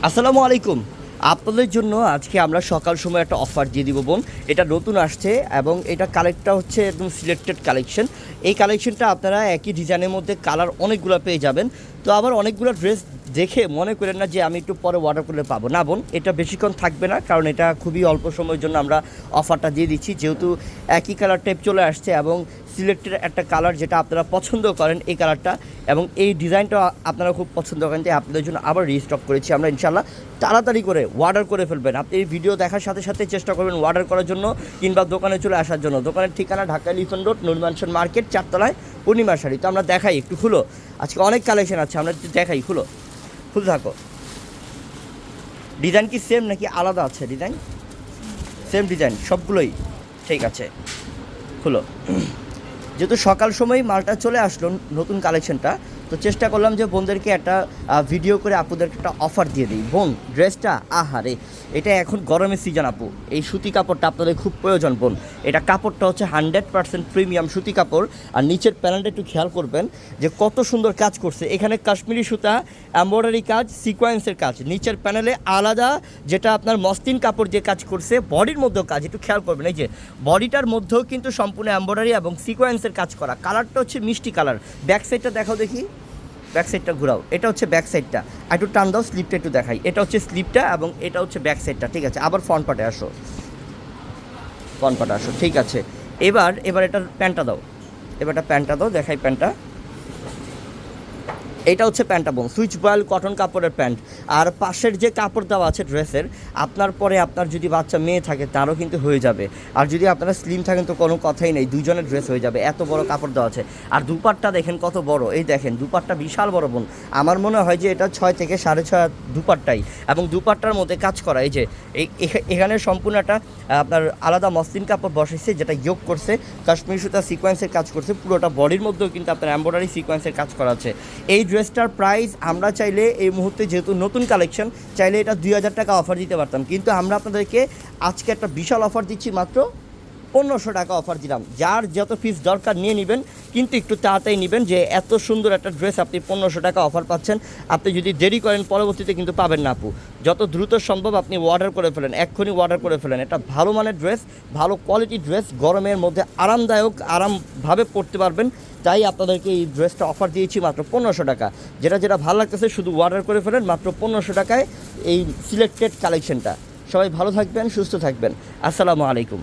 আসসালামু আলাইকুম। আপনাদের জন্য আজকে আমরা সকাল সময় একটা অফার দিয়ে দিব বোন। এটা নতুন আসছে এবং এটা কালেক্টটা হচ্ছে একদম সিলেক্টেড কালেকশন। এই কালেকশনটা আপনারা একই ডিজাইনের মধ্যে কালার অনেকগুলো পেয়ে যাবেন। তো আবার অনেকগুলো ড্রেস দেখে মনে করেন না যে আমি একটু পরে অর্ডার করলে পাবো না বোন, এটা বেশিক্ষণ থাকবে না, কারণ এটা খুবই অল্প সময়ের জন্য আমরা অফারটা দিয়ে দিচ্ছি, যেহেতু একই কালার টাইপ চলে আসছে এবং সিলেক্টেড একটা কালার যেটা আপনারা পছন্দ করেন এই কালারটা এবং এই ডিজাইনটা আপনারা খুব পছন্দ করেন, তাই আপনাদের জন্য আবার রিস্টক করেছি আমরা। ইনশাল্লাহ তাড়াতাড়ি করে অর্ডার করে ফেলবেন। আপনি এই ভিডিও দেখার সাথে সাথে চেষ্টা করবেন অর্ডার করার জন্য কিংবা দোকানে চলে আসার জন্য। দোকানের ঠিকানা ঢাকা এলিফ্যান্ট রোড, নূর ম্যানশন মার্কেট, 4 তলায়, পূর্ণিমা শাড়ি। তো আমরা দেখাই, একটু খুলো, আজকে অনেক কালেকশন আছে, আমরা একটু দেখাই। খুলে থাকো। ডিজাইন কি সেম নাকি আলাদা আছে? ডিজাইন সেম ডিজাইন সবগুলোই, ঠিক আছে। খুলো। যেহেতু সকাল সময় মালটা চলে আসলো নতুন কালেকশনটা, তো চেষ্টা করলাম যে বোনদেরকে একটা ভিডিও করে আপুদেরকে একটা অফার দিয়ে দিই। বোন ড্রেসটা আহারে, এটা এখন গরমের সিজন আপু, এই সুতি কাপড়টা আপনাদের খুব প্রয়োজন বোন। এটা কাপড়টা হচ্ছে 100% প্রিমিয়াম সুতি কাপড়। আর নিচের প্যানেলটা একটু খেয়াল করবেন যে কত সুন্দর কাজ করছে, এখানে কাশ্মীরি সুতা, এমব্রয়ডারি কাজ, সিকোয়েন্সের কাজ, নিচের প্যানেলে আলাদা যেটা আপনার মসলিন কাপড় যে কাজ করছে, বডির মধ্যেও কাজ, একটু খেয়াল করবেন। এই যে বডিটার মধ্যেও কিন্তু সম্পূর্ণ এমব্রয়ডারি এবং সিকোয়েন্সের কাজ করা। কালারটা হচ্ছে মিষ্টি কালার। ব্যাক সাইডটা দেখাও দেখি, ব্যাক সাইডটা ঘোরাও। এটা হচ্ছে ব্যাক সাইডটা, একটু টান দাও, স্লিপটা একটু দেখাই। এটা হচ্ছে স্লিপটা এবং এটা হচ্ছে ব্যাক সাইডটা, ঠিক আছে। আবার ফ্রন্ট পার্টে আসো, ফ্রন্ট পার্টে আসো, ঠিক আছে। এবার এটার প্যান্টটা দাও, এবারটা প্যান্টটা দাও, দেখাই প্যান্টটা। এটা হচ্ছে প্যান্টটা বোন, সুইচ বয়েল কটন কাপড়ের প্যান্ট। আর পাশের যে কাপড় দেওয়া আছে ড্রেসের, আপনার পরে আপনার যদি বাচ্চা মেয়ে থাকে তারও কিন্তু হয়ে যাবে। আর যদি আপনারা স্লিম থাকেন তো কোনো কথাই নেই, দুইজনের ড্রেস হয়ে যাবে, এত বড় কাপড় দেওয়া আছে। আর দুপাট্টা দেখেন কত বড়, এই দেখেন দুপাট্টা বিশাল বড় বোন। আমার মনে হয় যে এটা 6 থেকে 6.5 দুপাট্টাই, এবং দুপাট্টার মধ্যে কাজ করা। এই যে এখানে সম্পূর্ণ একটা আপনার আলাদা মসলিন কাপড় বসেছে, যেটা যোগ করছে কাশ্মীরি সুতা সিকোয়েন্সের কাজ করছে। পুরোটা বডির মধ্যেও কিন্তু আপনার এমব্রয়ডারি সিকোয়েন্সের কাজ করা আছে। এই ড্রেসটার প্রাইস আমরা চাইলে এই মুহূর্তে, যেহেতু নতুন কালেকশন, চাইলে এটা 2000 টাকা অফার দিতে পারতাম, কিন্তু আমরা আপনাদেরকে আজকে একটা বিশাল অফার দিচ্ছি, মাত্র 1500 টাকা অফার দিলাম। যার যত পিস দরকার নিয়ে নেবেন, কিন্তু একটু তাড়াতাড়ি নেবেন, যে এত সুন্দর একটা ড্রেস আপনি 1500 টাকা অফার পাচ্ছেন। আপনি যদি দেরি করেন পরবর্তীতে কিন্তু পাবেন না আপু। যত দ্রুত সম্ভব আপনি অর্ডার করে ফেলেন, এক্ষুনি অর্ডার করে ফেলেন। এটা ভালো মানের ড্রেস, ভালো কোয়ালিটি ড্রেস, গরমের মধ্যে আরামদায়ক, আরামভাবে পরতে পারবেন। তাই আপনাদেরকে এই ড্রেসটা অফার দিয়েছি মাত্র 1500 টাকা। যেটা ভালো লাগতেছে শুধু অর্ডার করে ফেলেন মাত্র 1500 টাকায় এই সিলেক্টেড কালেকশনটা। সবাই ভালো থাকবেন, সুস্থ থাকবেন। আসসালামু আলাইকুম।